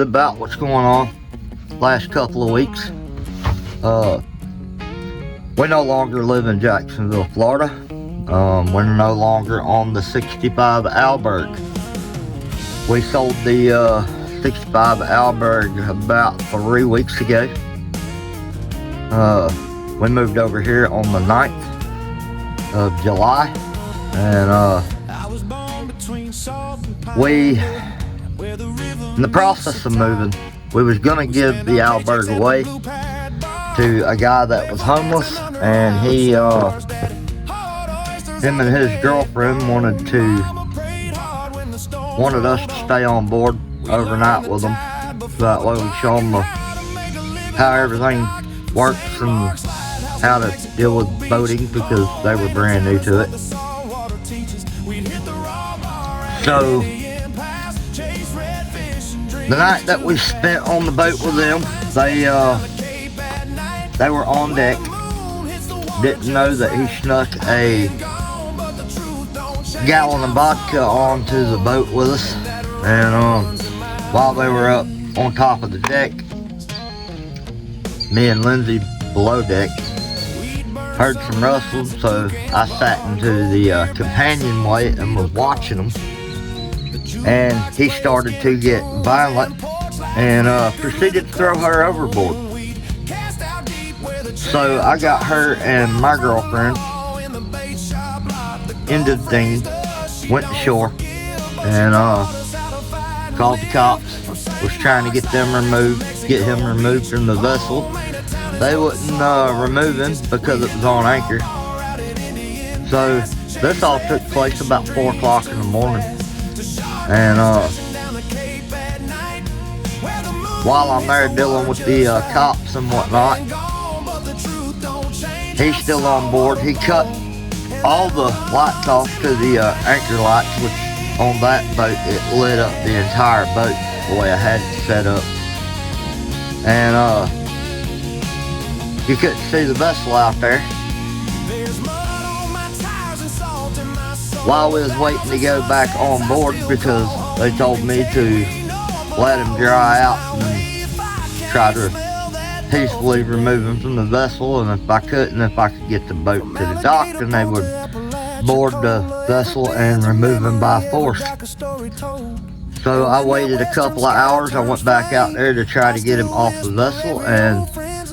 About what's going on last couple of weeks. We no longer live in Jacksonville, Florida. We're no longer on the 65 Alberg. We sold the 65 Alberg about 3 weeks ago. We moved over here on the 9th of July, and we, in the process of moving, we was gonna give the Alberg away to a guy that was homeless, and him and his girlfriend wanted us to stay on board overnight with them. That way we show them how everything works and how to deal with boating, because they were brand new to it. So the night that we spent on the boat with them, they were on deck. Didn't know that he snuck a gallon of vodka onto the boat with us. And while they were up on top of the deck, me and Lindsay below deck heard some rustling, so I sat into the companionway and was watching them. And he started to get violent and proceeded to throw her overboard. So I got her and my girlfriend into the thing, went to shore, and called the cops. Was trying to get him removed from the vessel. They wouldn't remove him because it was on anchor. So this all took place about 4 o'clock in the morning. And while I'm there dealing with the cops and whatnot, he's still on board. He cut all the lights off to the anchor lights, which on that boat it lit up the entire boat the way I had it set up. And you couldn't see the vessel out there. While we was waiting to go back on board, because they told me to let him dry out and try to peacefully remove him from the vessel, and if I could get the boat to the dock, then they would board the vessel and remove him by force. So I waited a couple of hours. I went back out there to try to get him off the vessel, and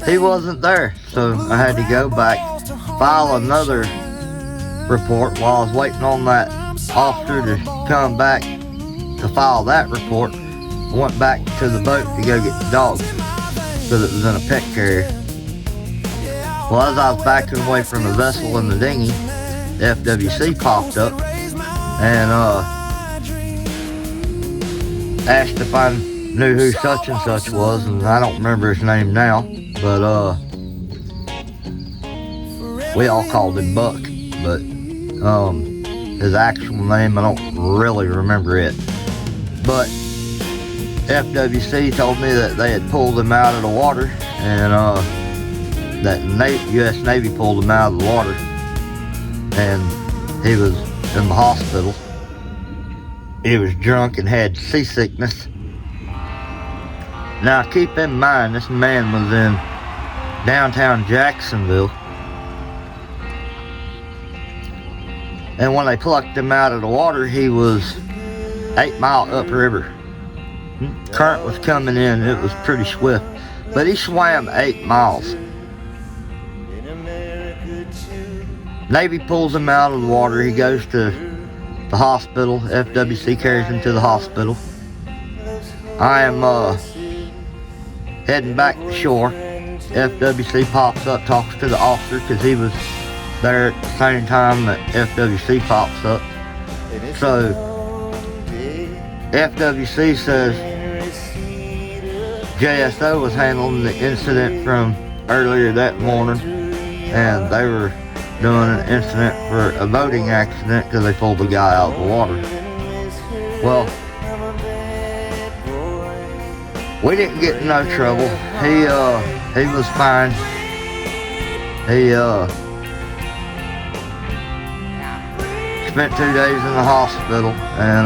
he wasn't there. So I had to go back, file another report. While I was waiting on that officer to come back to file that report, I went back to the boat to go get the dog, because it was in a pet carrier. Well, as I was backing away from the vessel in the dinghy, the FWC popped up and asked if I knew who such and such was, and I don't remember his name now, but we all called him Buck, but his actual name, I don't really remember it. But FWC told me that they had pulled him out of the water, and that U.S. Navy pulled him out of the water, and he was in the hospital. He was drunk and had seasickness. Now keep in mind, this man was in downtown Jacksonville, and when they plucked him out of the water, he was 8 mile upriver. Current was coming in, it was pretty swift, but he swam 8 miles. Navy pulls him out of the water. He goes to the hospital. FWC carries him to the hospital. I am heading back to shore. FWC pops up, talks to the officer, because he was there at the same time that FWC pops up. So FWC says JSO was handling the incident from earlier that morning, and they were doing an incident for a boating accident because they pulled the guy out of the water. Well, we didn't get in no trouble. He was fine. He spent 2 days in the hospital, and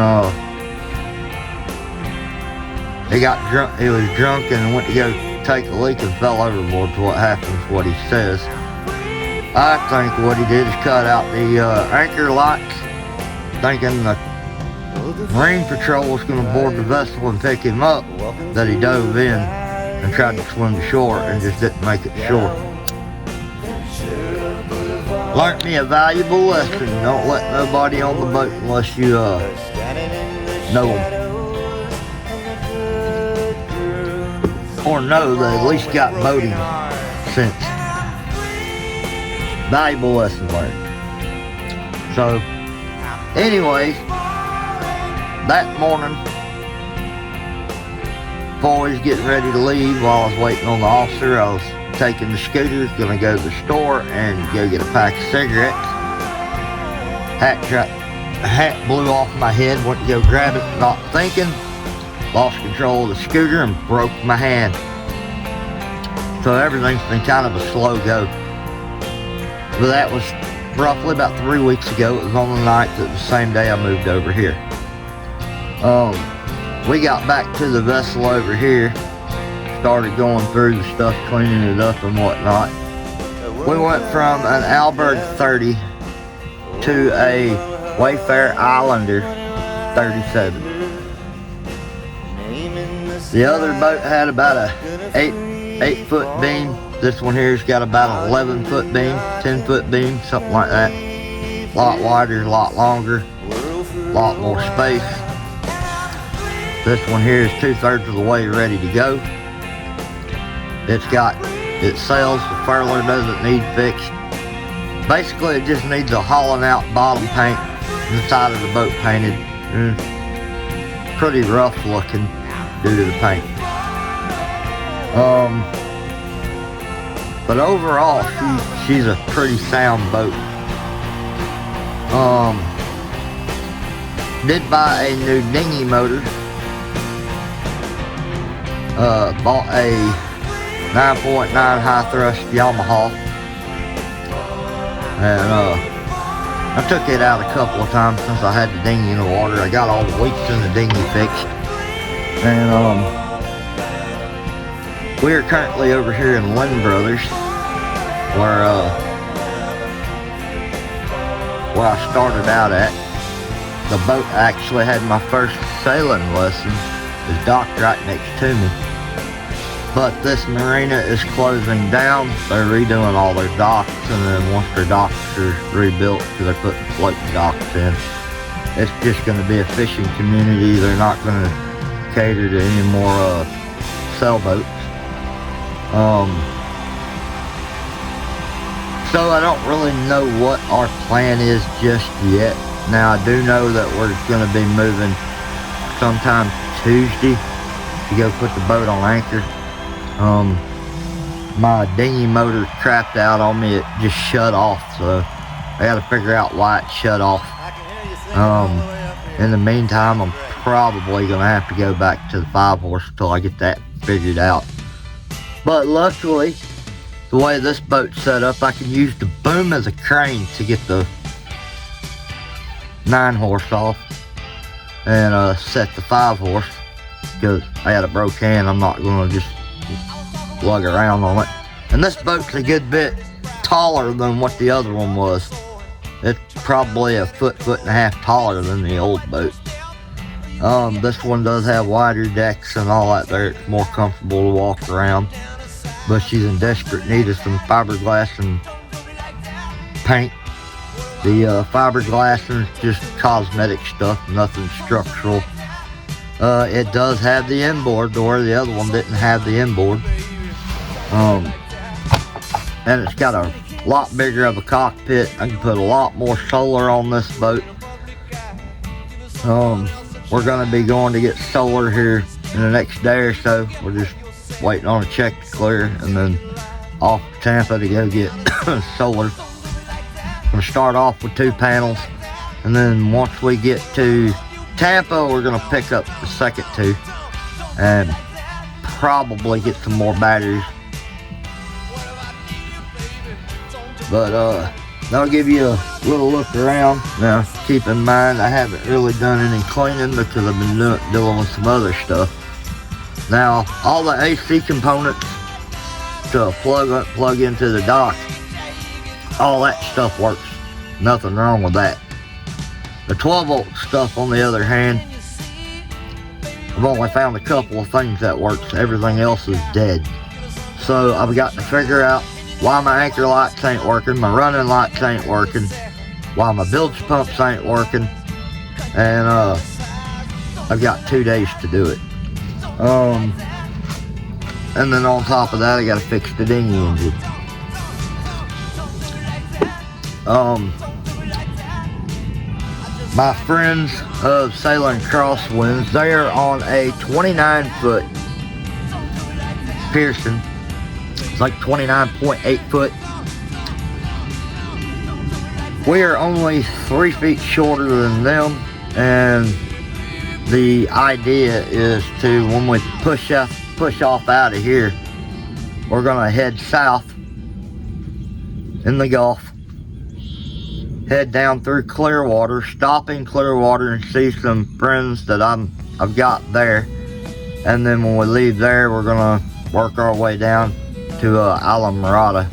He got drunk. He was drunk and went to go take a leak and fell overboard. To what happens, what he says. I think what he did is cut out the anchor lights, thinking the Marine Patrol was going to board the vessel and pick him up. That he dove in and tried to swim to shore and just didn't make it to shore. Learned me a valuable lesson. Don't let nobody on the boat unless you know them. Or know that at least got boating sense. Valuable lesson learned. So, anyways, that morning, before we was getting ready to leave, while I was waiting on the officer, I was taking the scooter, gonna go to the store and go get a pack of cigarettes. Hat blew off my head, went to go grab it, not thinking. Lost control of the scooter and broke my hand. So everything's been kind of a slow go. But that was roughly about 3 weeks ago. It was on the night that the same day I moved over here. We got back to the vessel over here, started going through the stuff, cleaning it up and whatnot. We went from an Alberg 30 to a Wayfarer Islander 37. The other boat had about a 8-foot beam. This one here's got about an 11-foot beam, 10-foot beam, something like that. A lot wider, a lot longer, a lot more space. This one here is 2/3 of the way ready to go. It sails, the furler doesn't need fixed. Basically, it just needs a hollowed out bottom paint and the side of the boat painted. Pretty rough looking due to the paint. But overall, she's a pretty sound boat. Did buy a new dinghy motor. Bought a 9.9 high thrust Yamaha. And I took it out a couple of times since I had the dinghy in the water. I got all the leaks in the dinghy fixed. And we are currently over here in Lynn Brothers, where I started out at. The boat actually had my first sailing lesson. It's docked right next to me. But this marina is closing down. They're redoing all their docks, and then once their docks are rebuilt, because they're putting floating docks in, it's just going to be a fishing community. They're not going to cater to any more sailboats. So I don't really know what our plan is just yet. Now I do know that we're going to be moving sometime Tuesday to go put the boat on anchor. My dinghy motor crapped out on me. It just shut off, so I got to figure out why it shut off. In the meantime, I'm probably going to have to go back to the 5-horse until I get that figured out. But luckily, the way this boat's set up, I can use the boom as a crane to get the 9-horse off and set the 5-horse, because I had a broke hand. I'm not going to just lug around on it. And this boat's a good bit taller than what the other one was. It's probably a foot and a half taller than the old boat. This one does have wider decks and all that there. It's more comfortable to walk around. But she's in desperate need of some fiberglass and paint. The fiberglass is just cosmetic stuff, nothing structural. It does have the inboard, where the other one didn't have the inboard. And it's got a lot bigger of a cockpit. I can put a lot more solar on this boat. We're going to be going to get solar here in the next day or so. We're just waiting on a check to clear, and then off to Tampa to go get solar. I'm going to start off with 2 panels, and then once we get to Tampa, we're going to pick up the second 2 and probably get some more batteries. But that'll give you a little look around. Now keep in mind, I haven't really done any cleaning because I've been dealing with some other stuff. Now, all the AC components to plug into the dock, all that stuff works. Nothing wrong with that. The 12 volt stuff, on the other hand, I've only found a couple of things that works. Everything else is dead. So I've got to figure out why my anchor lights ain't working, my running lights ain't working, why my bilge pumps ain't working, and I've got 2 days to do it. And then on top of that, I gotta fix the dinghy engine. My friends of Sailing Crosswinds, they are on a 29-foot Pearson. It's like 29.8 foot. We are only 3 feet shorter than them, and the idea is to, when we push off out of here, we're gonna head south in the Gulf, head down through Clearwater, stop in Clearwater and see some friends that I've got there, and then when we leave there, we're gonna work our way down to Islamorada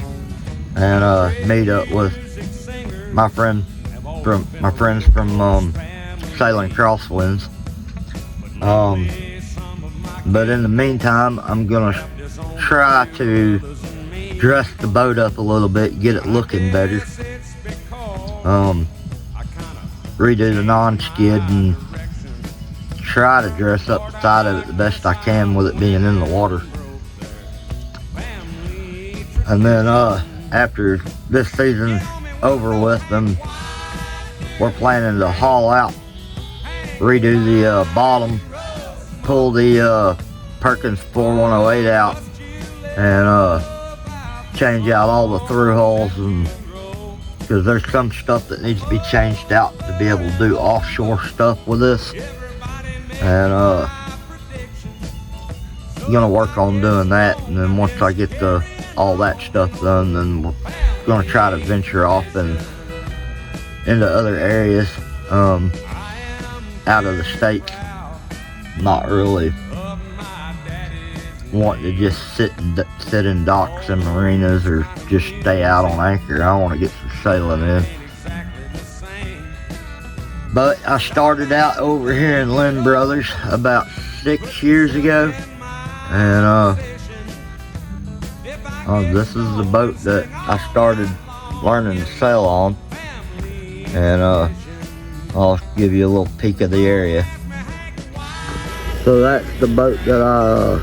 and meet up with my friends from Sailing Crosswinds. But in the meantime, I'm gonna try to dress the boat up a little bit, get it looking better. Redo the non-skid and try to dress up the side of it the best I can with it being in the water. And then after this season's over with, then we're planning to haul out, redo the bottom, pull the Perkins 4108 out, and change out all the through holes, and because there's some stuff that needs to be changed out to be able to do offshore stuff with this, and I'm gonna work on doing that. And then once I get all that stuff done, then we're gonna try to venture off and into other areas out of the state. Not really wanting to just sit in docks and marinas or just stay out on anchor. I want to get some sailing in. But I started out over here in Lynn Brothers about 6 years ago, and this is the boat that I started learning to sail on, and I'll give you a little peek of the area. So that's the boat that I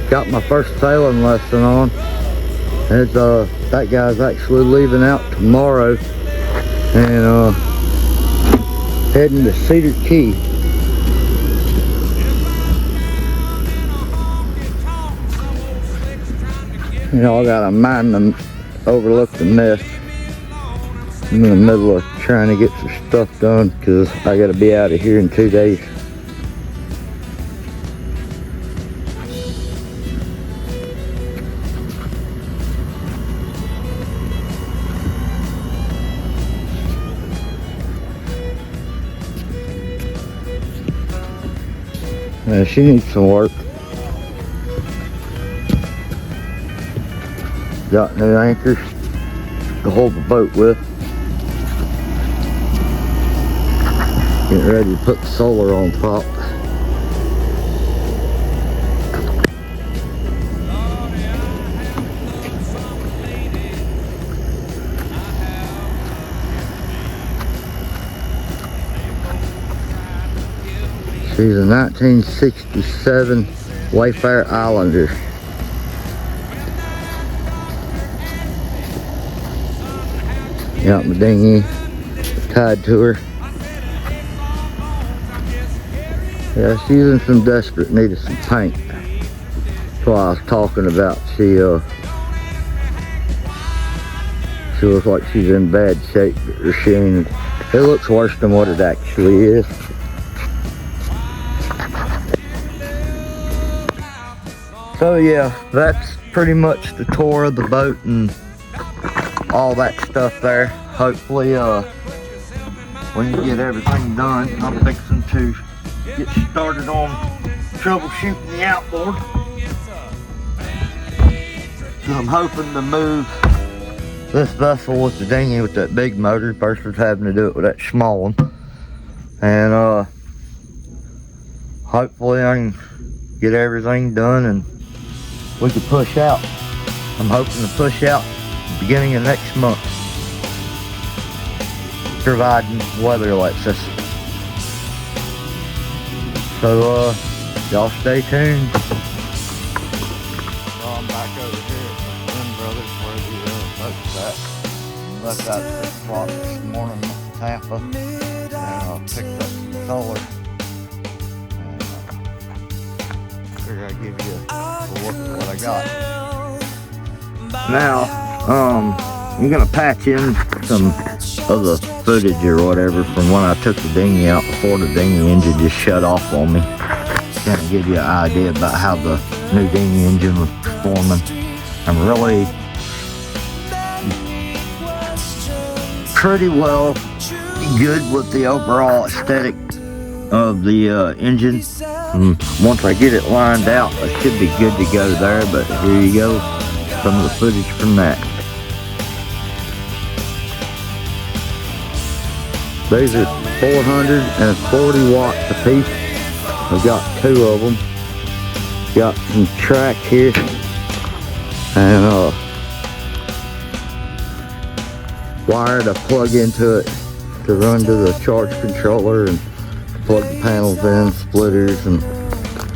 got my first sailing lesson on. It's that guy's actually leaving out tomorrow and heading to Cedar Key. You know, I gotta mind them, overlook the mess. I'm in the middle of trying to get some stuff done because I gotta be out of here in 2 days. She needs some work. Got new anchors to hold the boat with. Getting ready to put the solar on top. She's a 1967 Wayfarer Islander. Got my dinghy tied to her. Yeah, she's in some desperate need of some paint. That's what I was talking about. She looks like she's in bad shape, but she ain't. It looks worse than what it actually is. So yeah, that's pretty much the tour of the boat and all that stuff there. Hopefully when you get everything done, I'm fixing to get started on troubleshooting the outboard. So I'm hoping to move this vessel with the dinghy with that big motor versus having to do it with that small one. And hopefully I can get everything done and we can push out. I'm hoping to push out beginning of next month, providing weather lets us. So y'all stay tuned. Well, I'm back over here at the Lynn Brothers where the boat's at. Left out at 6 o'clock this morning with Tampa, and picked up some solar. And figure I'd give you a look at what I got. Now, I'm gonna patch in some of the footage or whatever from when I took the dinghy out before the dinghy engine just shut off on me. Kind of give you an idea about how the new dinghy engine was performing. I'm really pretty well good with the overall aesthetic of the engine. Once I get it lined out, I should be good to go there, but here you go, some of the footage from that. These are 440 watts a piece. I've got 2 of them. Got some track here, and wire to plug into it to run to the charge controller and plug the panels in, splitters and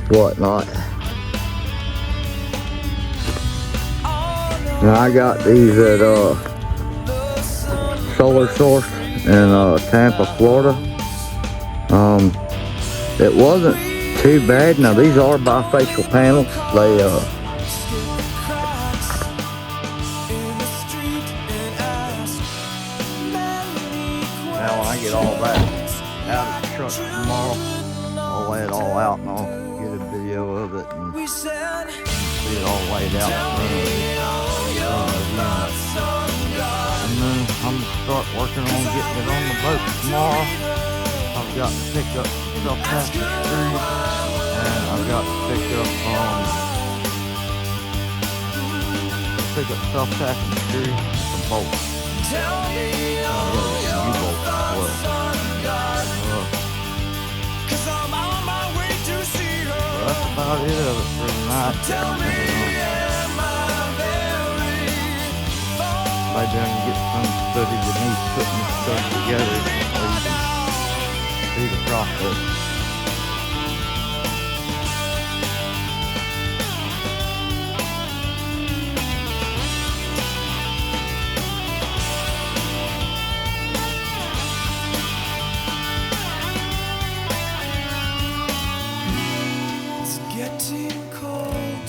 whatnot. And I got these at Solar Source in Tampa, Florida. It wasn't too bad. Now these are bifacial panels. They now when I get all that out of the truck tomorrow, I'll lay it all out and I'll get a video of it and see it all laid out in front of me. And then I'm gonna start working on getting it on the boat tomorrow. I've got to pick up self-tapping screws, and I've got to pick up self-tapping screws and some bolts. I got some U-bolts as well. So that's about it of it for tonight. Maybe I can get some footage of me putting this stuff together so you can see the process. It's getting cold,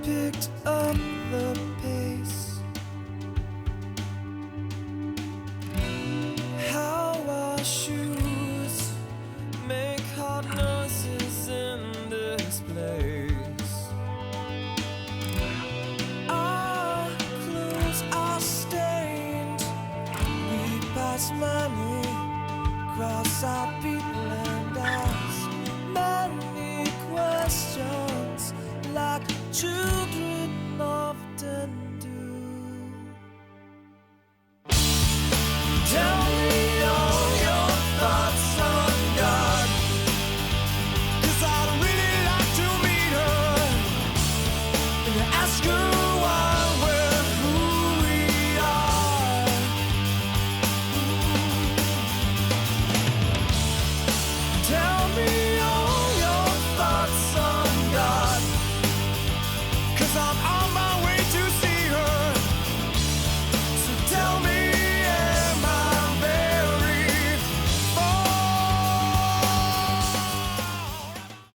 picked up the pace. How our shoes make hard noises in this place. Our clothes are stained. We pass money, cross our people and ask many questions like children often do. Tell me all your thoughts on God, 'cause I'd really like to meet her and ask her